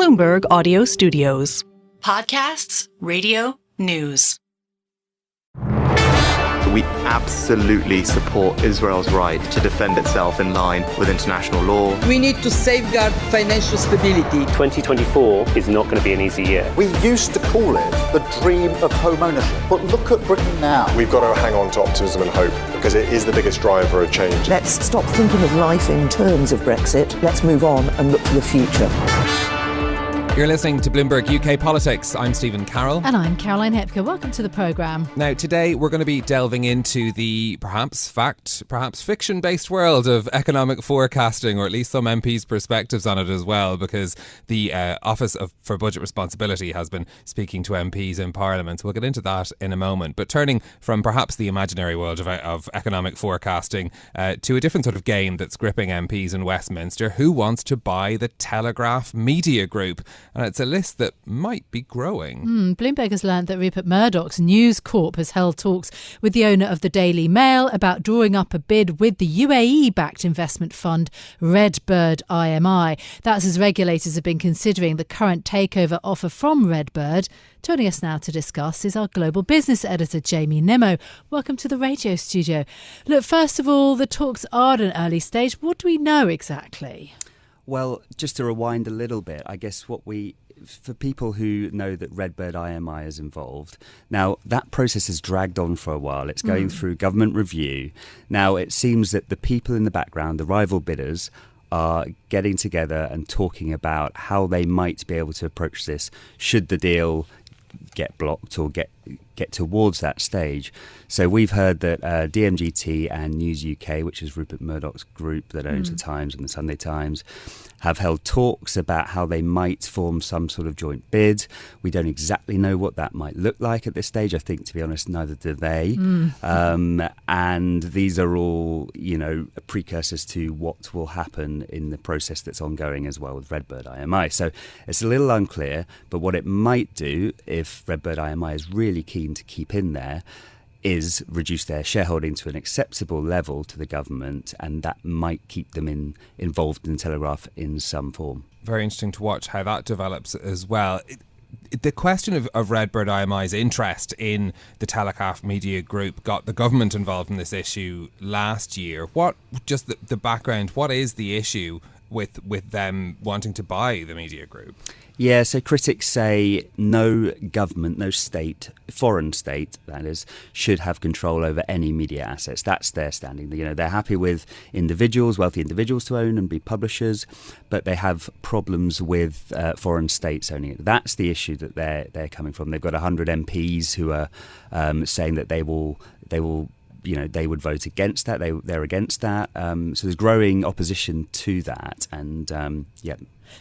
Bloomberg Audio Studios. Podcasts, radio, news. We absolutely support Israel's right to defend itself in line with international law. We need to safeguard financial stability. 2024 is not going to be an easy year. We used to call it the dream of home ownership, but look at Britain now. We've got to hang on to optimism and hope because it is the biggest driver of change. Let's stop thinking of life in terms of Brexit. Let's move on and look to the future. You're listening to Bloomberg UK Politics. I'm Stephen Carroll. And I'm Caroline Hepker. Welcome to the programme. Now, today we're going to be delving into the perhaps fact, perhaps fiction-based world of economic forecasting, or at least some MPs' perspectives on it as well, because the Office for Budget Responsibility has been speaking to MPs in Parliament. So we'll get into that in a moment. But turning from perhaps the imaginary world of economic forecasting to a different sort of game that's gripping MPs in Westminster, who wants to buy the Telegraph media group? And it's a list that might be growing. Bloomberg has learned that Rupert Murdoch's News Corp has held talks with the owner of the Daily Mail about drawing up a bid with the UAE-backed investment fund Redbird IMI. That's as regulators have been considering the current takeover offer from Redbird. Joining us now to discuss is our global business editor, Jamie Nimmo. Welcome to the radio studio. Look, first of all, the talks are at an early stage. What do we know exactly? Well, just to rewind a little bit, I guess for people who know that Redbird IMI is involved, now that process has dragged on for a while. It's going through government review. Now it seems that the people in the background, the rival bidders, are getting together and talking about how they might be able to approach this should the deal get blocked or get towards that stage. So we've heard that DMGT and News UK, which is Rupert Murdoch's group that owns the Times and the Sunday Times, have held talks about how they might form some sort of joint bid. We don't exactly know what that might look like at this stage. I think, to be honest, neither do they. And these are all, precursors to what will happen in the process that's ongoing as well with Redbird IMI. So it's a little unclear, but what it might do, if Redbird IMI is really keen to keep in there, is reduce their shareholding to an acceptable level to the government, and that might keep them involved in Telegraph in some form. Very interesting to watch how that develops as well. The question of Redbird IMI's interest in the Telegraph media group got the government involved in this issue last year. What, just the background, what is the issue with them wanting to buy the media group? Yeah, so critics say no government, no state, foreign state, that is, should have control over any media assets. That's their standing. They're happy with individuals, wealthy individuals to own and be publishers, but they have problems with foreign states owning it. That's the issue that they're coming from. They've got 100 MPs who are saying that they would vote against that. They're against that. So there's growing opposition to that, and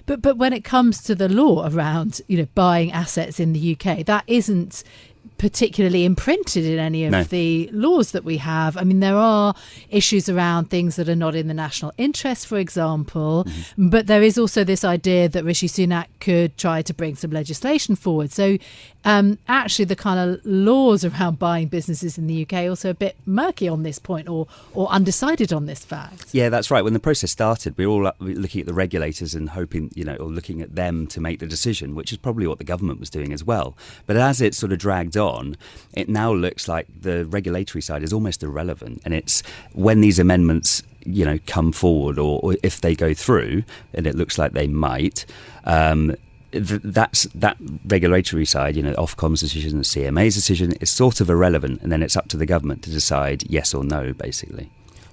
But when it comes to the law around buying assets in the UK, that isn't particularly imprinted in any of the laws that we have. I mean, there are issues around things that are not in the national interest, for example, but there is also this idea that Rishi Sunak could try to bring some legislation forward. So actually the kind of laws around buying businesses in the UK are also a bit murky on this point, or undecided on this fact. Yeah, that's right. When the process started, we were all looking at the regulators and hoping, or looking at them to make the decision, which is probably what the government was doing as well. But as it sort of dragged on, it now looks like the regulatory side is almost irrelevant. And it's when these amendments come forward, or if they go through, and it looks like they might, that regulatory side, Ofcom's decision, the CMA's decision, is sort of irrelevant, and then it's up to the government to decide yes or no, basically.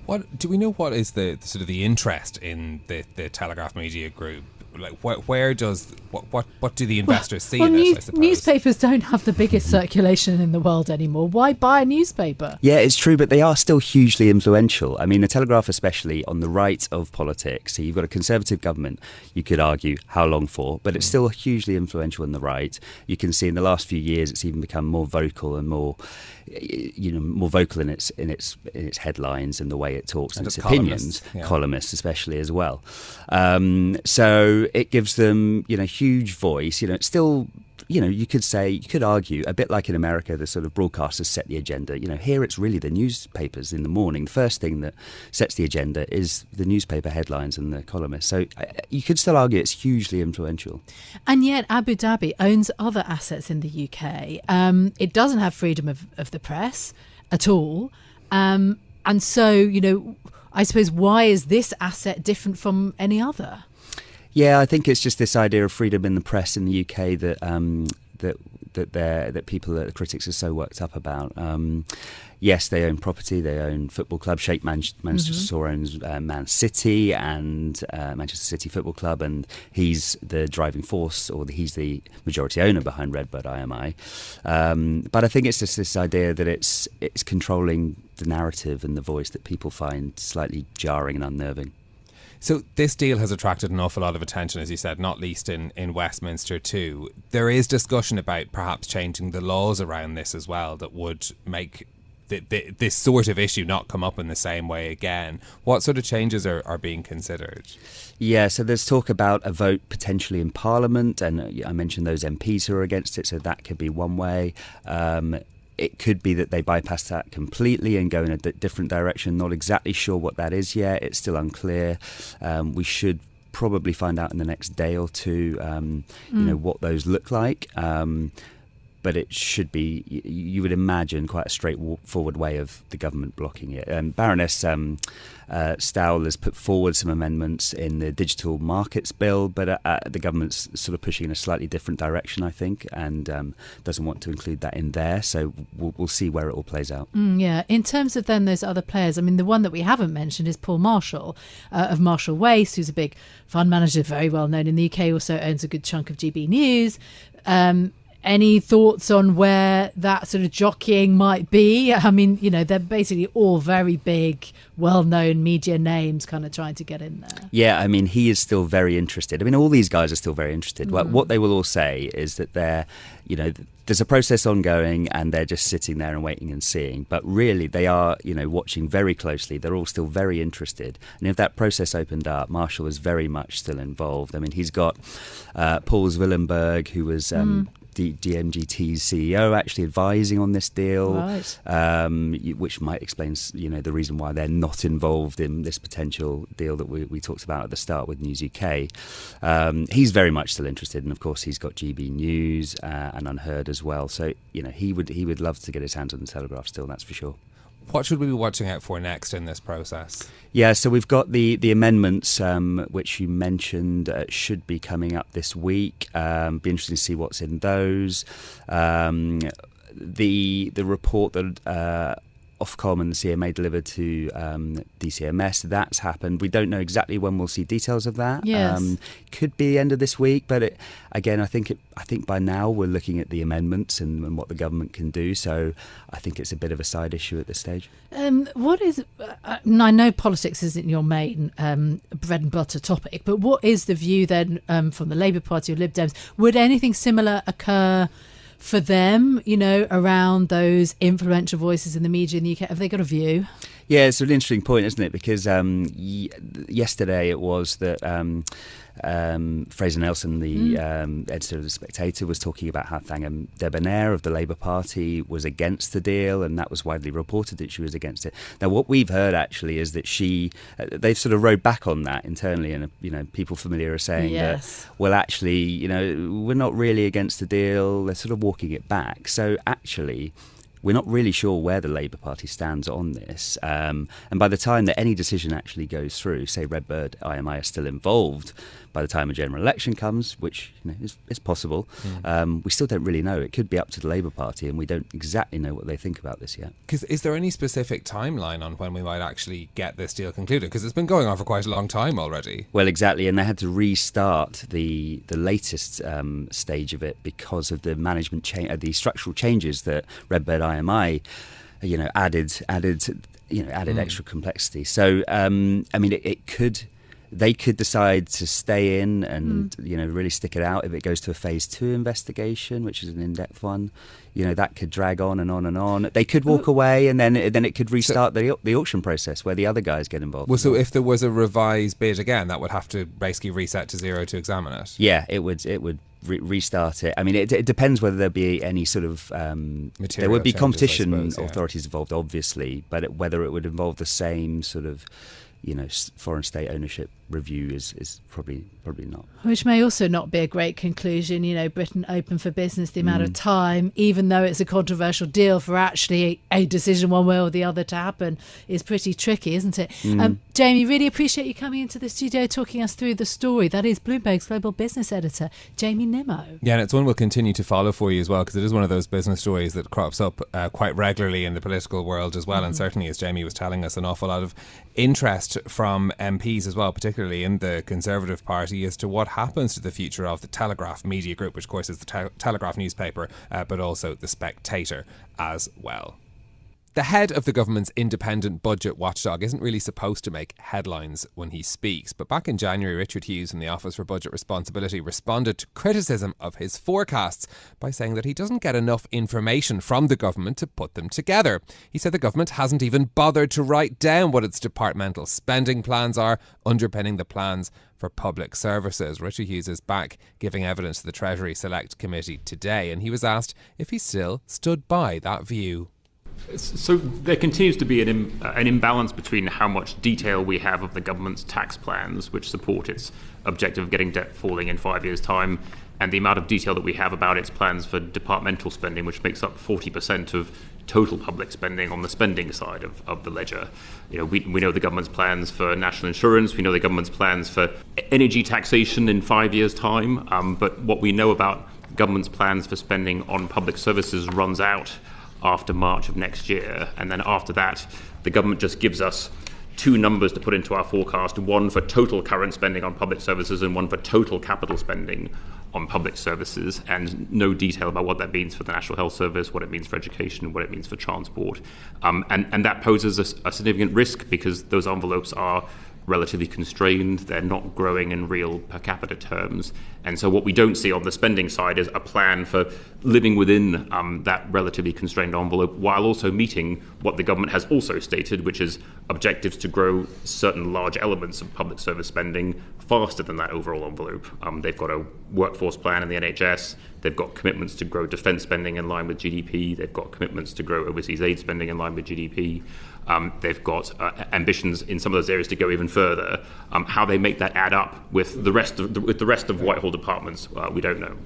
What do we know? What is the sort of the interest in the Telegraph Media Group? Like, where does what do the investors see in it? I suppose newspapers don't have the biggest circulation in the world anymore. Why buy a newspaper? Yeah, it's true, but they are still hugely influential. I mean, the Telegraph, especially on the right of politics. So you've got a Conservative government. You could argue how long for, but it's still hugely influential in the right. You can see in the last few years, it's even become more vocal and more vocal in its headlines and the way it talks and its opinions, columnists especially as well. So it gives them, huge voice. It's still, you could argue, a bit like in America, the sort of broadcasters set the agenda. Here it's really the newspapers in the morning. The first thing that sets the agenda is the newspaper headlines and the columnists. So you could still argue it's hugely influential. And yet Abu Dhabi owns other assets in the UK. It doesn't have freedom of the press at all. And so, I suppose, why is this asset different from any other? Yeah, I think it's just this idea of freedom in the press in the UK that the critics are so worked up about. Yes, they own property, they own football clubs. Sheikh Mansour owns Man City and Manchester City Football Club, and he's the driving force, or he's the majority owner behind Redbird IMI. But I think it's just this idea that it's controlling the narrative and the voice that people find slightly jarring and unnerving. So this deal has attracted an awful lot of attention, as you said, not least in Westminster too. There is discussion about perhaps changing the laws around this as well that would make this sort of issue not come up in the same way again. What sort of changes are being considered? Yeah, so there's talk about a vote potentially in Parliament, and I mentioned those MPs who are against it, so that could be one way. It could be that they bypass that completely and go in a different direction. Not exactly sure what that is yet. It's still unclear. We should probably find out in the next day or two, what those look like. But it should be, you would imagine, quite a straightforward way of the government blocking it. Baroness Stowell has put forward some amendments in the Digital Markets Bill, but the government's sort of pushing in a slightly different direction, I think, and doesn't want to include that in there. So we'll see where it all plays out. Yeah. In terms of then those other players, I mean, the one that we haven't mentioned is Paul Marshall of Marshall Wace, who's a big fund manager, very well known in the UK, also owns a good chunk of GB News. Any thoughts on where that sort of jockeying might be? I mean, they're basically all very big, well-known media names kind of trying to get in there. Yeah, I mean, he is still very interested. I mean, all these guys are still very interested. What they will all say is that there's a process ongoing and they're just sitting there and waiting and seeing. But really, they are, watching very closely. They're all still very interested. And if that process opened up, Marshall is very much still involved. I mean, he's got Paul Zwillenberg, who was DMGT's CEO, actually advising on this deal, right. Which might explain, the reason why they're not involved in this potential deal that we talked about at the start with News UK. He's very much still interested, and of course he's got GB News and Unheard as well. So he would love to get his hands on the Telegraph still. That's for sure. What should we be watching out for next in this process? Yeah, so we've got the amendments, which you mentioned, should be coming up this week. Be interesting to see what's in those. The report that Ofcom and the CMA delivered to DCMS, that's happened. We don't know exactly when we'll see details of that. Yes. Could be the end of this week, but I think by now we're looking at the amendments and what the government can do. So I think it's a bit of a side issue at this stage. What is? I know politics isn't your main bread and butter topic, but what is the view then from the Labour Party or Lib Dems? Would anything similar occur for them, around those influential voices in the media in the UK? Have they got a view? Yeah, it's an interesting point, isn't it? Because yesterday it was that Fraser Nelson, the editor of The Spectator, was talking about how Thangam Debonair of the Labour Party was against the deal, and that was widely reported that she was against it. Now, what we've heard actually is that they've sort of rode back on that internally, and people familiar are saying that, well, actually, we're not really against the deal. They're sort of walking it back. So actually, we're not really sure where the Labour Party stands on this. And by the time that any decision actually goes through, say Redbird IMI are still involved, by the time a general election comes, which is possible, we still don't really know. It could be up to the Labour Party, and we don't exactly know what they think about this yet. Because is there any specific timeline on when we might actually get this deal concluded? Because it's been going on for quite a long time already. Well, exactly, and they had to restart the latest stage of it because of the management the structural changes that Redbird IMI, added extra complexity. So, they could decide to stay in and really stick it out if it goes to a phase 2 investigation, which is an in-depth one. That could drag on and on and on. They could walk away, and then it could restart the auction process where the other guys get involved. Well, so if there was a revised bid again, that would have to basically reset to zero to examine it. Yeah, it would restart it. I mean, it depends whether there'll be any sort of there would be competition authorities involved, obviously, but whether it would involve the same sort of foreign state ownership review is probably not. Which may also not be a great conclusion. Britain open for business, the amount of time, even though it's a controversial deal, for actually a decision one way or the other to happen is pretty tricky, isn't it? Jamie, really appreciate you coming into the studio, talking us through the story. That is Bloomberg's global business editor, Jamie Nimmo. Yeah, and it's one we'll continue to follow for you as well, because it is one of those business stories that crops up quite regularly in the political world as well. And certainly, as Jamie was telling us, an awful lot of interest from MPs as well, particularly in the Conservative Party, as to what happens to the future of the Telegraph media group, which of course is the Telegraph newspaper, but also the Spectator as well. The head of the government's independent budget watchdog isn't really supposed to make headlines when he speaks, but back in January, Richard Hughes from the Office for Budget Responsibility responded to criticism of his forecasts by saying that he doesn't get enough information from the government to put them together. He said the government hasn't even bothered to write down what its departmental spending plans are, underpinning the plans for public services. Richard Hughes is back giving evidence to the Treasury Select Committee today, and he was asked if he still stood by that view. So there continues to be an imbalance between how much detail we have of the government's tax plans, which support its objective of getting debt falling in 5 years' time, and the amount of detail that we have about its plans for departmental spending, which makes up 40% of total public spending on the spending side of the ledger. We know the government's plans for national insurance, we know the government's plans for energy taxation in 5 years' time, but what we know about government's plans for spending on public services runs out after March of next year, and then after that the government just gives us two numbers to put into our forecast, one for total current spending on public services and one for total capital spending on public services, and no detail about what that means for the National Health Service, what it means for education, what it means for transport, and that poses a significant risk because those envelopes are relatively constrained, they're not growing in real per capita terms. And so what we don't see on the spending side is a plan for living within that relatively constrained envelope while also meeting what the government has also stated, which is objectives to grow certain large elements of public service spending faster than that overall envelope. They've got a workforce plan in the NHS, they've got commitments to grow defence spending in line with GDP, they've got commitments to grow overseas aid spending in line with GDP. They've got ambitions in some of those areas to go even further. How they make that add up with the rest of Whitehall departments, we don't know.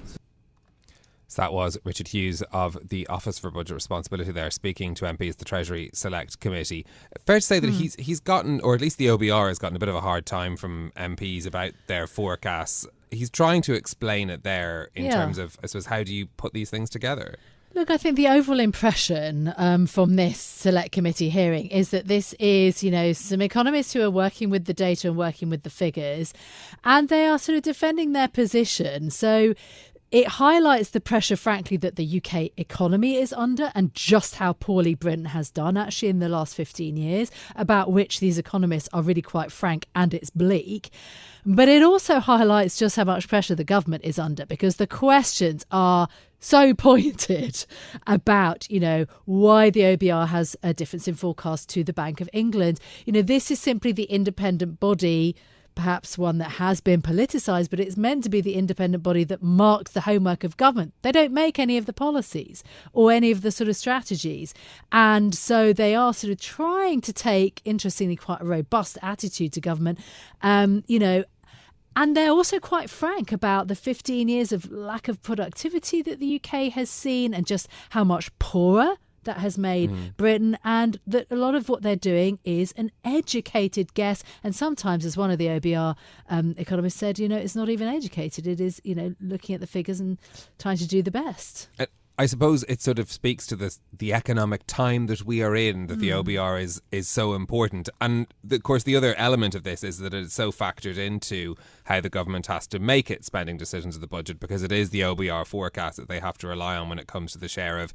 So that was Richard Hughes of the Office for Budget Responsibility there, speaking to MPs, the Treasury Select Committee. Fair to say that he's gotten, or at least the OBR has gotten a bit of a hard time from MPs about their forecasts. He's trying to explain it there in terms of, I suppose, how do you put these things together? Look, I think the overall impression from this select committee hearing is that this is, some economists who are working with the data and working with the figures, and they are sort of defending their position. So it highlights the pressure, frankly, that the UK economy is under and just how poorly Britain has done actually in the last 15 years, about which these economists are really quite frank, and it's bleak. But it also highlights just how much pressure the government is under, because the questions are so pointed about, why the OBR has a difference in forecast to the Bank of England. This is simply the independent body, perhaps one that has been politicised, but it's meant to be the independent body that marks the homework of government. They don't make any of the policies or any of the sort of strategies. And so they are sort of trying to take, interestingly, quite a robust attitude to government, and they're also quite frank about the 15 years of lack of productivity that the UK has seen and just how much poorer that has made Britain, and that a lot of what they're doing is an educated guess. And sometimes, as one of the OBR economists said, it's not even educated. It is, looking at the figures and trying to do the best. I suppose it sort of speaks to the economic time that we are in, that the OBR is so important. And of course, the other element of this is that it's so factored into how the government has to make its spending decisions of the budget, because it is the OBR forecast that they have to rely on when it comes to the share of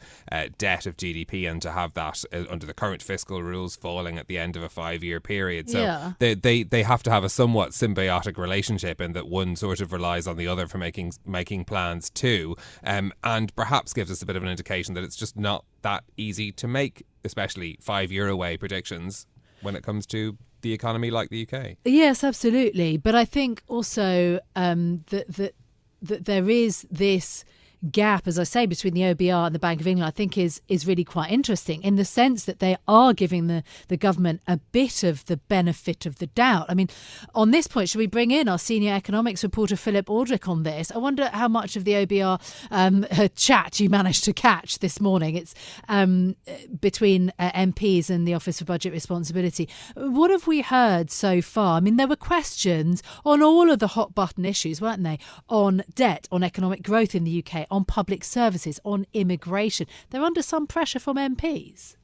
debt of GDP, and to have that under the current fiscal rules falling at the end of a 5-year period. So they have to have a somewhat symbiotic relationship in that one sort of relies on the other for making plans too, and perhaps gives us a bit of an indication that it's just not that easy to make, especially 5-year away predictions when it comes to the economy like the UK. Yes, absolutely. But I think also that that there is this gap, as I say, between the OBR and the Bank of England, I think is really quite interesting in the sense that they are giving the government a bit of the benefit of the doubt. I mean, on this point, should we bring in our senior economics reporter Philip Aldrick on this? I wonder how much of the OBR chat you managed to catch this morning. It's between MPs and the Office for Budget Responsibility. What have we heard so far? I mean, there were questions on all of the hot button issues, weren't they? On debt, on economic growth in the UK, on public services, on immigration. They're under some pressure from MPs.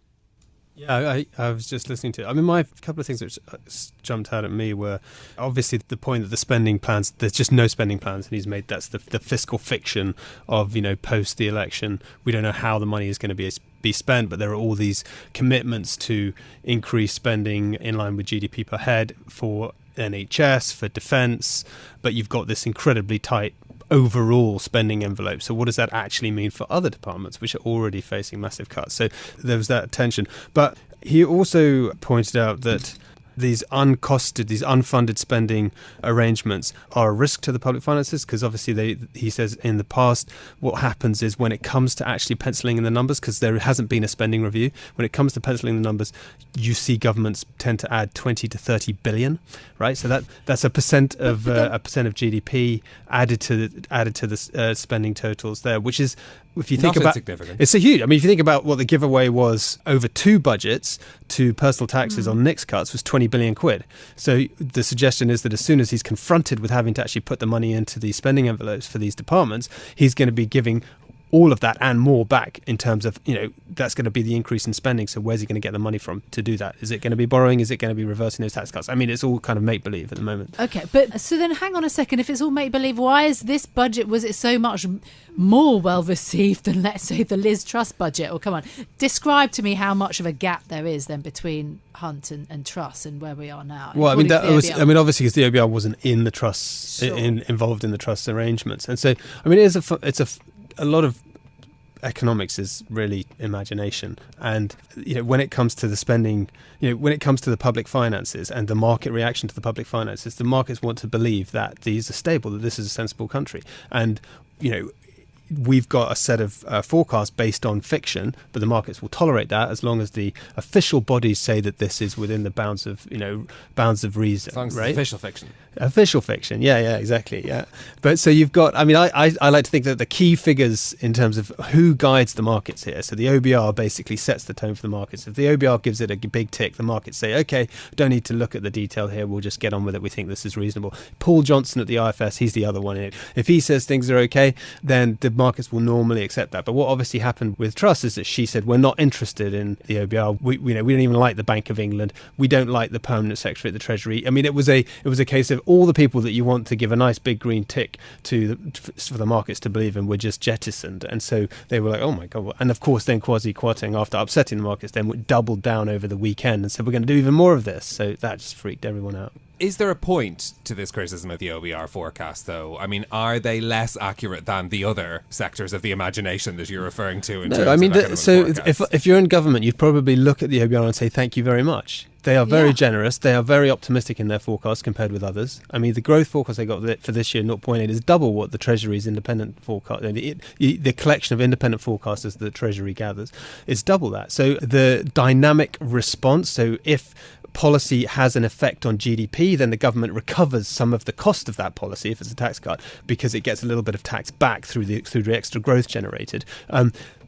Yeah, I was just listening to it. I mean, my couple of things which jumped out at me were obviously the point that the spending plans, there's just no spending plans, and he's made that's the fiscal fiction of, post the election. We don't know how the money is going to be spent, but there are all these commitments to increase spending in line with GDP per head for NHS, for defence, but you've got this incredibly tight overall spending envelope. So what does that actually mean for other departments which are already facing massive cuts? So there was that tension. But he also pointed out that these uncosted, these unfunded spending arrangements are a risk to the public finances, because obviously he says in the past what happens is when it comes to actually penciling in the numbers, because there hasn't been a spending review, when it comes to penciling the numbers, you see governments tend to add 20 to 30 billion, right? So that's a percent of GDP added to the spending totals there, which is, if you think about, it's a huge. I mean, if you think about what the giveaway was over two budgets to personal taxes on Nick's cuts was 20 billion quid. So the suggestion is that as soon as he's confronted with having to actually put the money into the spending envelopes for these departments, he's going to be giving all of that and more back in terms of, that's going to be the increase in spending. So where's he going to get the money from to do that? Is it going to be borrowing? Is it going to be reversing those tax cuts? I mean, it's all kind of make-believe at the moment. Okay, but so then hang on a second. If it's all make-believe, why is this budget, was it so much more well-received than, let's say, the Liz Truss budget? Or come on, describe to me how much of a gap there is then between Hunt and Truss and where we are now. Well, obviously, because the OBR wasn't in the Truss, involved in the Truss arrangements. And so, I mean, a lot of economics is really imagination, and when it comes to the spending, when it comes to the public finances and the market reaction to the public finances, the markets want to believe that these are stable, that this is a sensible country, and we've got a set of forecasts based on fiction, but the markets will tolerate that as long as the official bodies say that this is within the bounds of reason. As long as right? It's official fiction. Official fiction, yeah, exactly, yeah. But so you've got, I mean, I like to think that the key figures in terms of who guides the markets here. So the OBR basically sets the tone for the markets. If the OBR gives it a big tick, the markets say, okay, don't need to look at the detail here, we'll just get on with it, we think this is reasonable. Paul Johnson at the IFS, he's the other one. If he says things are okay, then the markets will normally accept that. But what obviously happened with Truss is that she said, we're not interested in the OBR, we don't even like the Bank of England, we don't like the Permanent Secretary at the Treasury. I mean, it was a case of all the people that you want to give a nice big green tick to for the markets to believe in were just jettisoned, and so they were like, oh my god. And of course then Kwasi Kwarteng, after upsetting the markets, then doubled down over the weekend and said we're going to do even more of this. So that just freaked everyone out. Is there a point to this criticism of the OBR forecast, though? I mean, are they less accurate than the other sectors of the imagination that you're referring to? If you're in government, you'd probably look at the OBR and say thank you very much. They are very generous. They are very optimistic in their forecast compared with others. I mean, the growth forecast they got for this year, 0.8, is double what the Treasury's independent forecast. The collection of independent forecasters that the Treasury gathers is double that. So the dynamic response. So if policy has an effect on GDP, then the government recovers some of the cost of that policy if it's a tax cut, because it gets a little bit of tax back through the extra growth generated.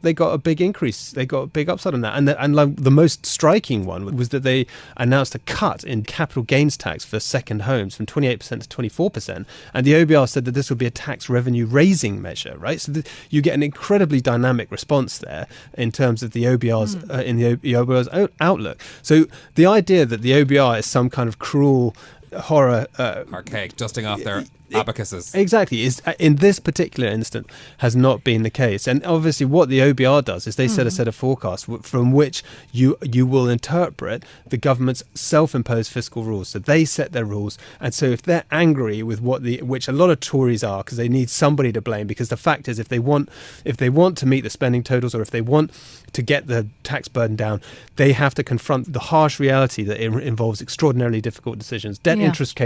They got a big increase. They got a big upside on that. And the most striking one was that they announced a cut in capital gains tax for second homes from 28% to 24%. And the OBR said that this would be a tax revenue raising measure, right? So you get an incredibly dynamic response there in terms of the OBR's in the OBR's outlook. So the idea that the OBR is some kind of cruel horror, archaic, dusting off their abacuses. Exactly. Is in this particular instant has not been the case. And obviously what the OBR does is they set a set of forecasts from which you will interpret the government's self-imposed fiscal rules. So they set their rules, and so if they're angry with which a lot of Tories are, because they need somebody to blame, because the fact is if they want to meet the spending totals, or if they want to get the tax burden down, they have to confront the harsh reality that it involves extraordinarily difficult decisions. Debt interest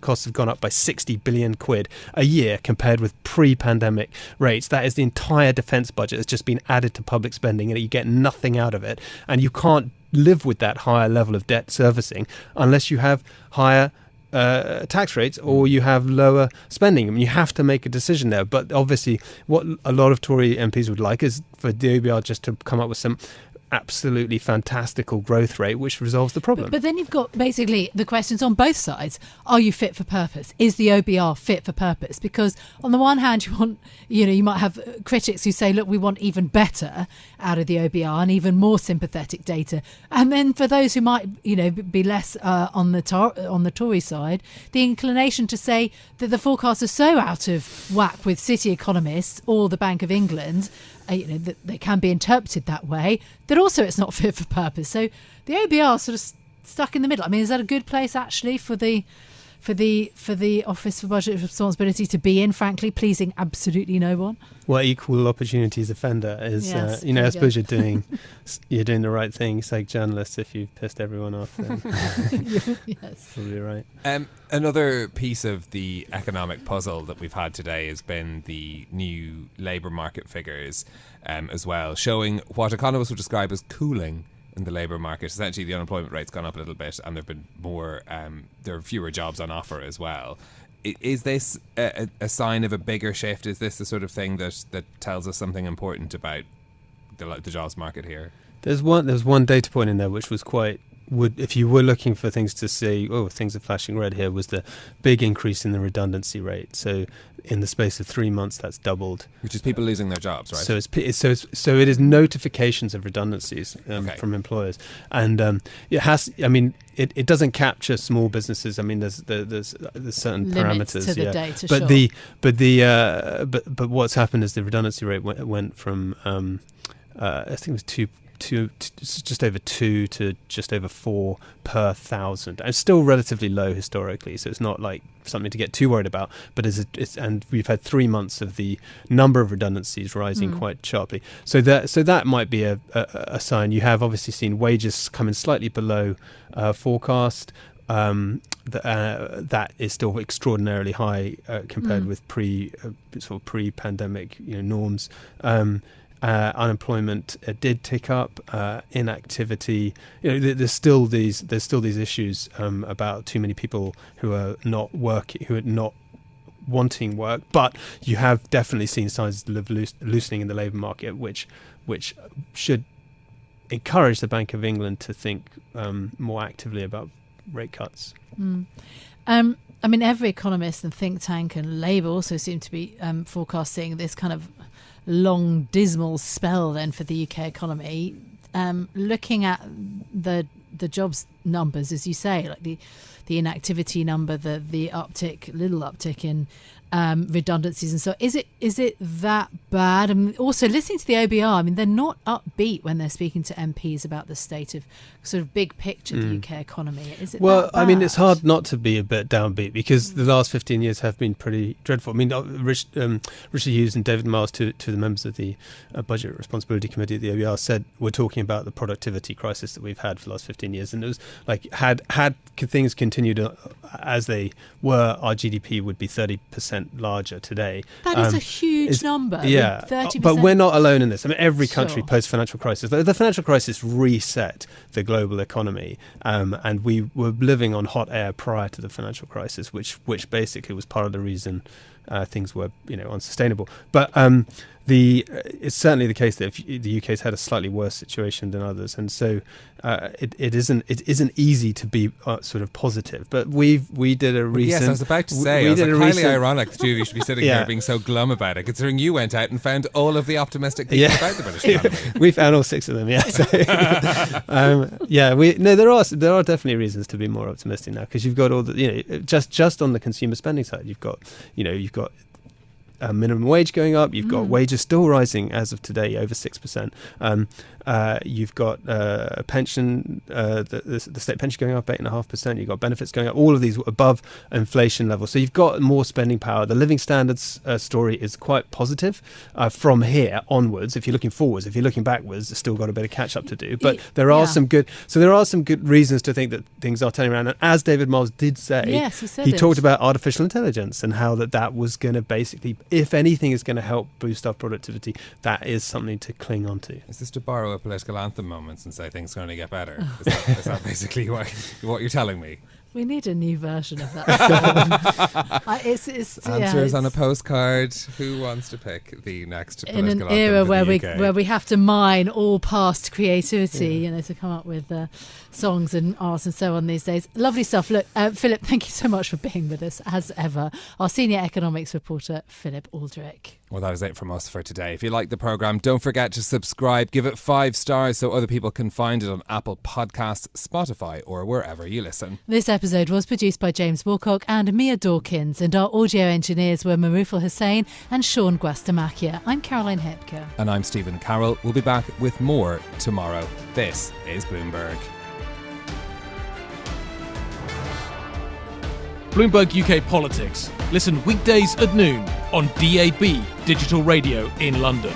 costs have gone up by 60 billion quid a year compared with pre-pandemic rates. That is the entire defence budget has just been added to public spending, and you get nothing out of it. And you can't live with that higher level of debt servicing unless you have higher tax rates or you have lower spending. I mean, you have to make a decision there. But obviously, what a lot of Tory MPs would like is for the OBR just to come up with some absolutely fantastical growth rate which resolves the problem. But then you've got basically the questions on both sides. Are you fit for purpose? Is the OBR fit for purpose? Because on the one hand, you might have critics who say, look, we want even better out of the OBR and even more sympathetic data. And then for those who might be less on the Tory side, the inclination to say that the forecasts are so out of whack with city economists or the Bank of England, that they can be interpreted that way, that also it's not fit for purpose. So the OBR sort of stuck in the middle. I mean, is that a good place actually for the Office for Budget Responsibility to be in, frankly, pleasing absolutely no one? Well, equal opportunities offender is, yes, I suppose you're doing the right thing. It's like journalists, if you've pissed everyone off, then yes, probably right. Another piece of the economic puzzle that we've had today has been the new labour market figures as well, showing what economists would describe as cooling in the labour market. Essentially, the unemployment rate's gone up a little bit, and there've been there are fewer jobs on offer as well. Is this a sign of a bigger shift? Is this the sort of thing that tells us something important about the jobs market here? There's one data point in there which was if you were looking for things to see, things are flashing red here, was the big increase in the redundancy rate. So in the space of 3 months, that's doubled. Which is people losing their jobs, right? So it is notifications of redundancies from employers, and it has. I mean, it doesn't capture small businesses. I mean, there's certain limits parameters to the data, but what's happened is the redundancy rate went from I think it was just over 2 to just over 4 per 1,000. It's still relatively low historically, so it's not like something to get too worried about. But and we've had 3 months of the number of redundancies rising quite sharply. So that might be a sign. You have obviously seen wages coming slightly below forecast. That is still extraordinarily high compared with pre-pandemic norms. Unemployment did tick up. Inactivity. There's still these issues about too many people who are not working, who are not wanting work. But you have definitely seen signs of loosening in the labour market, which should encourage the Bank of England to think more actively about rate cuts. I mean, every economist and think tank and Labour also seem to be forecasting this kind of long dismal spell then for the UK economy. Looking at the jobs numbers, as you say, like the inactivity number, the little uptick in redundancies and so, is it that bad? I mean, also listening to the OBR, I mean, they're not upbeat when they're speaking to MPs about the state of sort of big picture of the UK economy. Is it that bad? I mean, it's hard not to be a bit downbeat because the last 15 years have been pretty dreadful. I mean, Richard Hughes and David Miles, two of the members of the Budget Responsibility Committee at the OBR, said we're talking about the productivity crisis that we've had for the last 15 years, and it was like had things continued as they were, our GDP would be 30% larger today. That is a huge number. Yeah, 30%. But we're not alone in this. I mean, every country post-financial crisis, the financial crisis reset the global economy, and we were living on hot air prior to the financial crisis, which basically was part of the reason things were unsustainable. But it's certainly the case that the UK's had a slightly worse situation than others, and so it isn't easy to be sort of positive. But we did a recent. Yes, I was about to say. It's highly ironic that you should be sitting here being so glum about it, considering you went out and found all of the optimistic things about the British economy. We found all 6 of them. Yeah. So, there are definitely reasons to be more optimistic now because you've got all the just on the consumer spending side, you've got minimum wage going up. You've got wages still rising as of today, over 6%. You've got a pension, the state pension going up 8.5%. You've got benefits going up. All of these above inflation level. So you've got more spending power. The living standards story is quite positive from here onwards. If you're looking forwards, if you're looking backwards, it's still got a bit of catch up to do. But there are some good reasons to think that things are turning around. And as David Miles did say, he talked about artificial intelligence and how that was going to basically, if anything is going to help boost our productivity, that is something to cling on to. Is this to borrow a political anthem moments and say things are going to get better? Is that basically what you're telling me? We need a new version of that song. Answers on a postcard. Who wants to pick the next political anthem? In an era UK? where we have to mine all past creativity, to come up with songs and art and so on these days. Lovely stuff. Look, Philip, thank you so much for being with us as ever. Our senior economics reporter, Philip Aldrick. Well, that is it from us for today. If you like the programme, don't forget to subscribe. Give it 5 stars so other people can find it on Apple Podcasts, Spotify or wherever you listen. This episode was produced by James Wilcock and Mia Dawkins, and our audio engineers were Marufal Hussain and Sean Guastamakia. I'm Caroline Hepker. And I'm Stephen Carroll. We'll be back with more tomorrow. This is Bloomberg. Bloomberg UK Politics. Listen weekdays at noon on DAB Digital Radio in London.